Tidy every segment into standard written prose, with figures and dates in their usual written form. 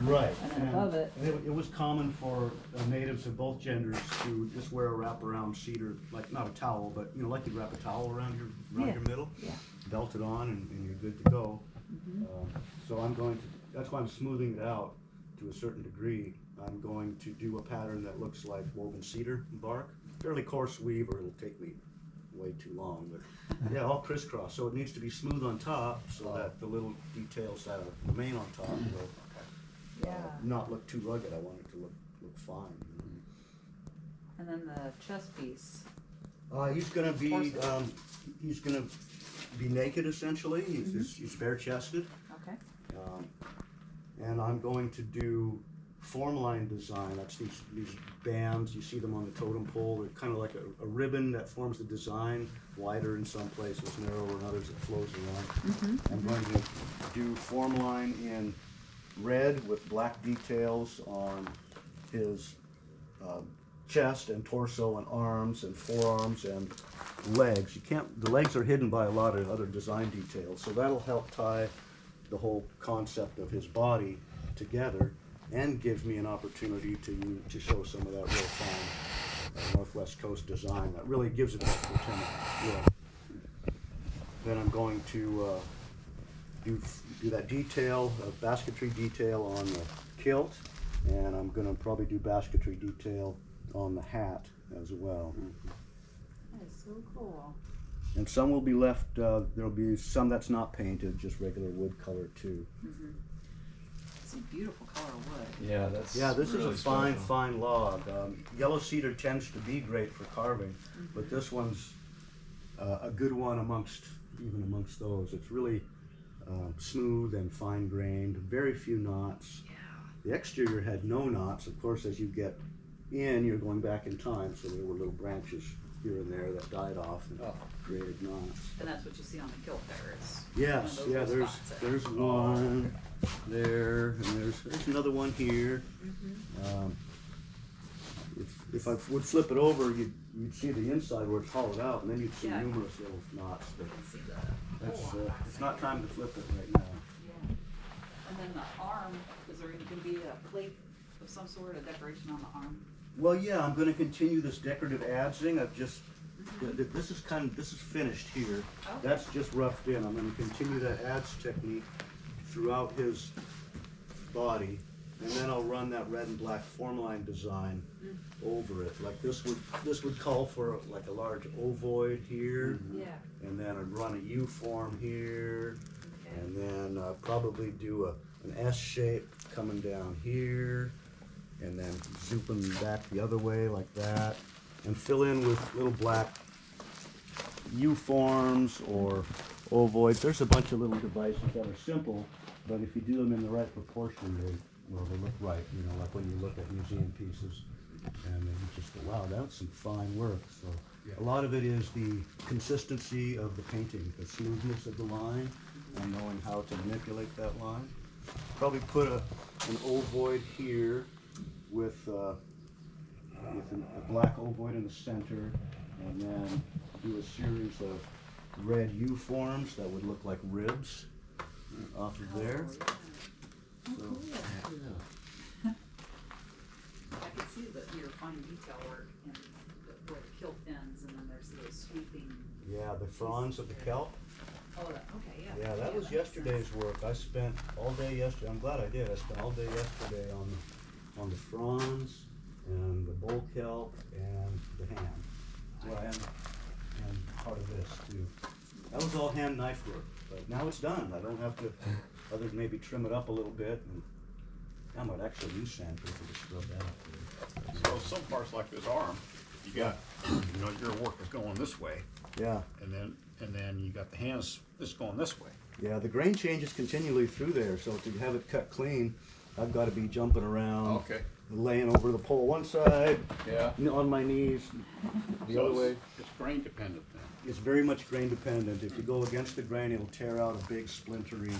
Right. And then above it. And it was common for natives of both genders to just wear a wraparound cedar, like not a towel, but you know, like you'd wrap a towel around your middle, Yeah. belt it on, and you're good to go. Mm-hmm. So I'm going to. That's why I'm smoothing it out to a certain degree. I'm going to do a pattern that looks like woven cedar bark, fairly coarse weave, or it'll take me way too long. But yeah, all crisscross. So it needs to be smooth on top, so that the little details that remain on top will not look too rugged. I want it to look fine. And then the chest piece. He's gonna be naked essentially. He's bare chested. Okay. And I'm going to do form line design. That's these bands. You see them on the totem pole. They're kind of like a ribbon that forms the design, wider in some places, narrower in others. It flows around. I'm going to do form line in red with black details on his chest and torso and arms and forearms and legs. The legs are hidden by a lot of other design details, so that'll help tie the whole concept of his body together and gives me an opportunity to show some of that real fine Northwest Coast design that really gives it that lieutenant look. Then I'm going to do that detail, basketry detail on the kilt, and I'm going to probably do basketry detail on the hat as well. That is so cool. And some will be left, there'll be some that's not painted, just regular wood color too. It's a beautiful color wood. Yeah, that's This really is a fine, special. fine log. Yellow cedar tends to be great for carving, but this one's a good one even amongst those. It's really smooth and fine grained, very few knots. Yeah. The exterior had no knots. Of course, as you get in, you're going back in time, so there were little branches here and there that died off and created knots. And that's what you see on the kilt there. It's Yes, one of those little spots there. there's one there, and there's another one here. If I would flip it over, you'd see the inside where it's hollowed out, and then you'd see numerous little knots. You But can see the that's hole on that it's side. not time to flip it right now. Yeah. And then the arm, is there going to be a plate of some sort, a decoration on the arm? Well, yeah, I'm going to continue this decorative adzing. I've just this is finished here. Okay. That's just roughed in. I'm going to continue that adze technique throughout his body, and then I'll run that red and black form line design over it. Like this would call for like a large ovoid here, Yeah. and then I'd run a U form here, Okay. and then probably do an S shape coming down here, and then zooping back the other way like that, and fill in with little black U forms or ovoids. There's a bunch of little devices that are simple, but if you do them in the right proportion, they look right. You know, like when you look at museum pieces, and then you just go, wow, that's some fine work. So a lot of it is the consistency of the painting, the smoothness of the line, and knowing how to manipulate that line. Probably put an ovoid here with a black ovoid in the center, and then do a series of red U forms that would look like ribs off of there. So, yeah. I can see your fine detail work in where the kilt ends, and then there's the sweeping. Yeah, the fronds of the kelp. Oh, okay, yeah. Yeah, that was makes yesterday's sense. work. I spent all day yesterday. I'm glad I did. I spent all day yesterday on the fronds and the bull kelp and the ham. Well, and part of this too. That was all hand knife work, but now it's done. I don't have to, other than maybe trim it up a little bit, and I might actually use sandpaper to scrub that up. So some parts like this arm, you got, your work is going this way, Yeah, and then you got the hands just going this way. yeah. The grain changes continually through there, so to have it cut clean, I've got to be jumping around, Okay. laying over the pole one side, Yeah. on my knees, the other way. It's grain dependent then. It's very much grain dependent. If you go against the grain, it'll tear out a big splintery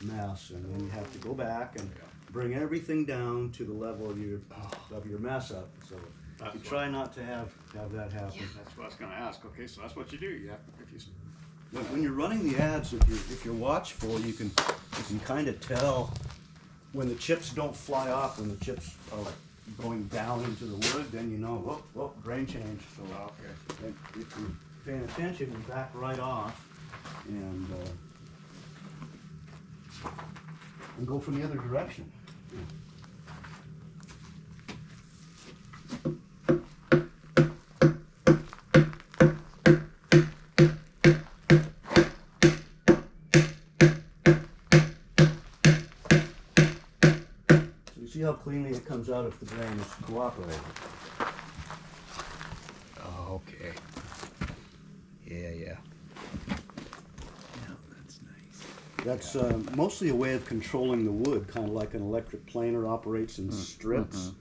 mess, and then you have to go back and bring everything down to the level of your mess up. So you try not to have that happen. That's what I was gonna ask. Okay, so that's what you do. You have, When you're running the ads, if you're watchful, you can kind of tell when the chips don't fly off, when the chips are like going down into the wood, then you know, grain change. So Okay. if you're paying attention, you back right off and go from the other direction. You see how cleanly it comes out if the grain is cooperating. Oh, okay. Yeah. Yeah, that's nice. That's mostly a way of controlling the wood, kind of like an electric planer operates in strips.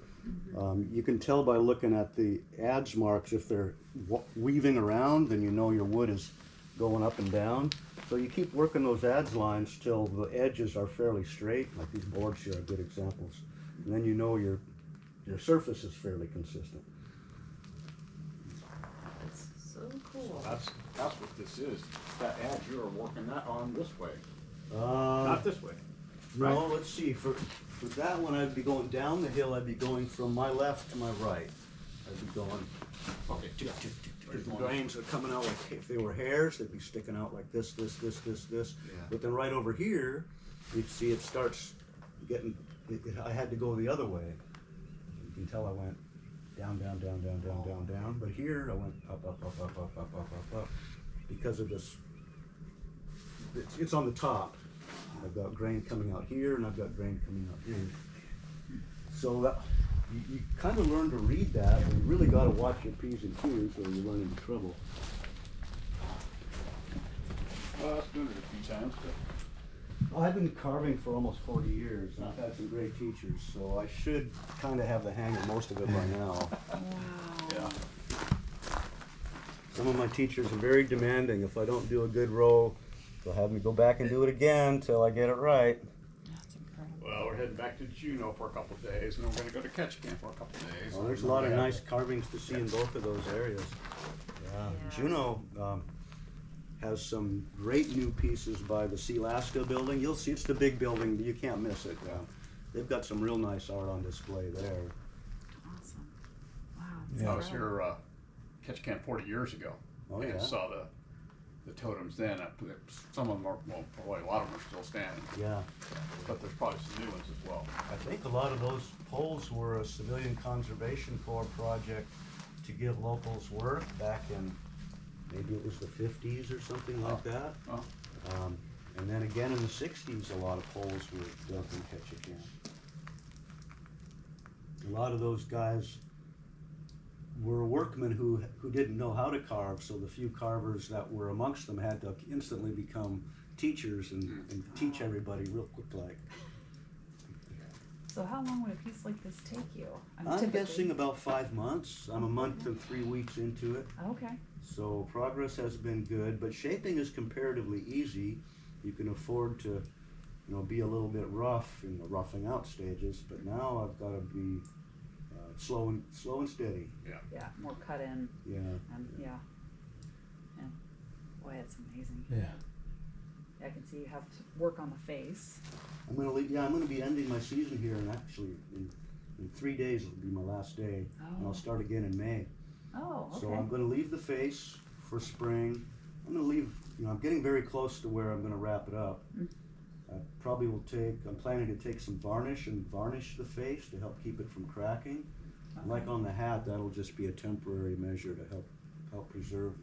You can tell by looking at the adze marks if they're weaving around, then you know your wood is going up and down. So you keep working those adze lines till the edges are fairly straight, like these boards here are good examples. And then you know your surface is fairly consistent. That's so cool. That's what this is. That edge you're working that on this way, Uh, not this way. No, let's see. For that one, I'd be going down the hill. I'd be going from my left to my right. I'd be going. Okay. Because the grains are coming out like if they were hairs, they'd be sticking out like this. Yeah. But then right over here, you'd see it starts getting. I had to go the other way. You can tell I went down. But here I went up. Because of this, it's on the top. I've got grain coming out here, and I've got grain coming out here. So that you kind of learn to read that, and you really got to watch your P's and Q's, or you run into trouble. Well, I was doing it a few times, but I've been carving for almost 40 years, and I've had some great teachers, so I should kind of have the hang of most of it by now. Wow. yeah. Some of my teachers are very demanding. If I don't do a good row, they'll have me go back and do it again till I get it right. That's incredible. Well, we're heading back to Juneau for a couple of days, and then we're going to go to Catch Camp for a couple of days. Well, there's a lot of nice carvings to see in both of those areas. Yeah. Yeah. Juneau has some great new pieces by the Sealaska building. You'll see it's the big building, you can't miss it. They've got some real nice art on display there. Awesome. Wow. Yeah. I was here Catch Camp 40 years ago, Oh, and yeah? saw the totems then. Some of them are, well, probably a lot of them are still standing, Yeah. but there's probably some new ones as well. I think a lot of those poles were a Civilian Conservation Corps project to give locals work back in, maybe it was the 50s or something like that. Oh. And then again in the 60s, a lot of poles were built in Ketchikan. A lot of those guys were workmen who didn't know how to carve, so the few carvers that were amongst them had to instantly become teachers and teach everybody real quick like. So how long would a piece like this take you? I'm typically- guessing about 5 months. I'm a month and 3 weeks into it. Okay. So progress has been good, but shaping is comparatively easy. You can afford to, be a little bit rough in the roughing out stages, but now I've got to be slow and steady. Yeah, more cut in Yeah. and yeah. Boy, it's amazing. Yeah. I can see you have to work on the face. I'm gonna be ending my season here, and actually in 3 days it'll be my last day, and I'll start again in May. Oh, okay. So I'm gonna leave the face for spring. I'm gonna leave. I'm getting very close to where I'm gonna wrap it up. I probably will I'm planning to take some varnish and varnish the face to help keep it from cracking. And like on the hat, that'll just be a temporary measure to help preserve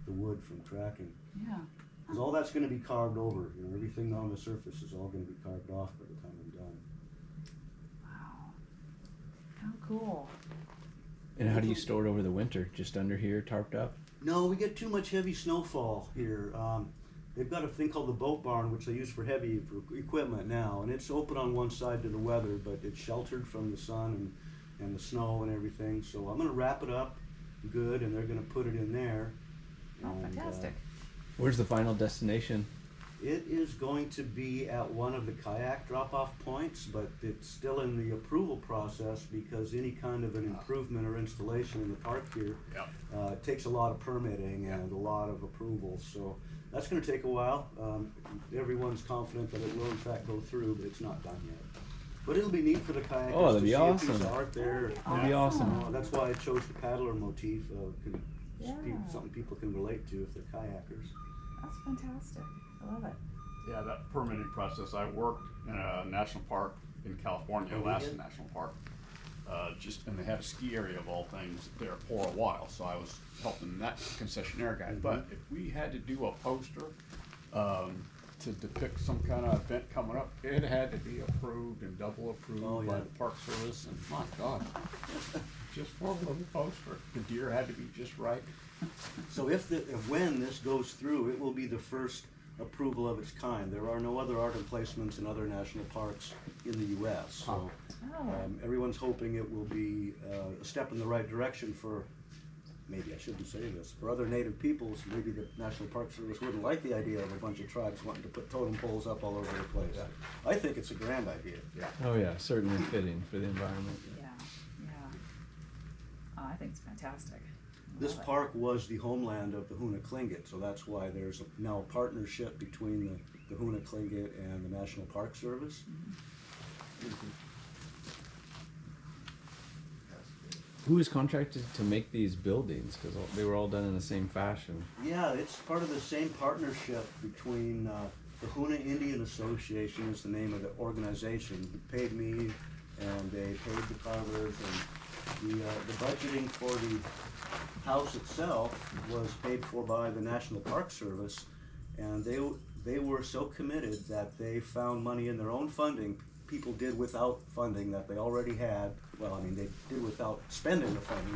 the wood from cracking. Yeah. Because all that's going to be carved over. Everything on the surface is all going to be carved off by the time I'm done. Wow. How cool. And how do you store it over the winter? Just under here, tarped up? No, we get too much heavy snowfall here. They've got a thing called the boat barn, which they use for heavy equipment now, and it's open on one side to the weather, but it's sheltered from the sun and the snow and everything. So I'm going to wrap it up good, and they're going to put it in there. Oh, And, fantastic. Where's the final destination? It is going to be at one of the kayak drop-off points, but it's still in the approval process because any kind of an improvement or installation in the park here takes a lot of permitting and a lot of approvals. So that's going to take a while. Everyone's confident that it will in fact go through, but it's not done yet. But it'll be neat for the kayakers Oh, that'd to be see a piece awesome. of art there. That'd be awesome. That's why I chose the paddler motif. Yeah. Something people can relate to if they're kayakers. That's fantastic. I love it. Yeah, that permitting process, I worked in a national park in California, Oh, you Alaska did? National Park. And they had a ski area of all things there for a while, so I was helping that concessionaire guy. But if we had to do a poster, to depict some kind of event coming up, it had to be approved and double approved Oh, by yeah. the Park Service, and my God, just for a little poster, the deer had to be just right. So when this goes through, it will be the first approval of its kind. There are no other art emplacements in other national parks in the U.S. So Oh, everyone's hoping it will be a step in the right direction for, maybe I shouldn't say this, for other native peoples. Maybe the National Park Service wouldn't like the idea of a bunch of tribes wanting to put totem poles up all over the place. Yeah. I think it's a grand idea. Yeah. Oh yeah, certainly fitting for the environment. yeah, yeah. Oh, I think it's fantastic. I This love it. park was the homeland of the Hoona Tlingit, so that's why there's now a partnership between the Hoona Tlingit and the National Park Service. Who is contracted to make these buildings? Because they were all done in the same fashion. Yeah, it's part of the same partnership between the Hoona Indian Association is the name of the organization. They paid me and they paid the Carvers, and the budgeting for the house itself was paid for by the National Park Service, and they were so committed that they found money in their own funding. People did without funding that they already had. Well, I mean, they did without spending the funding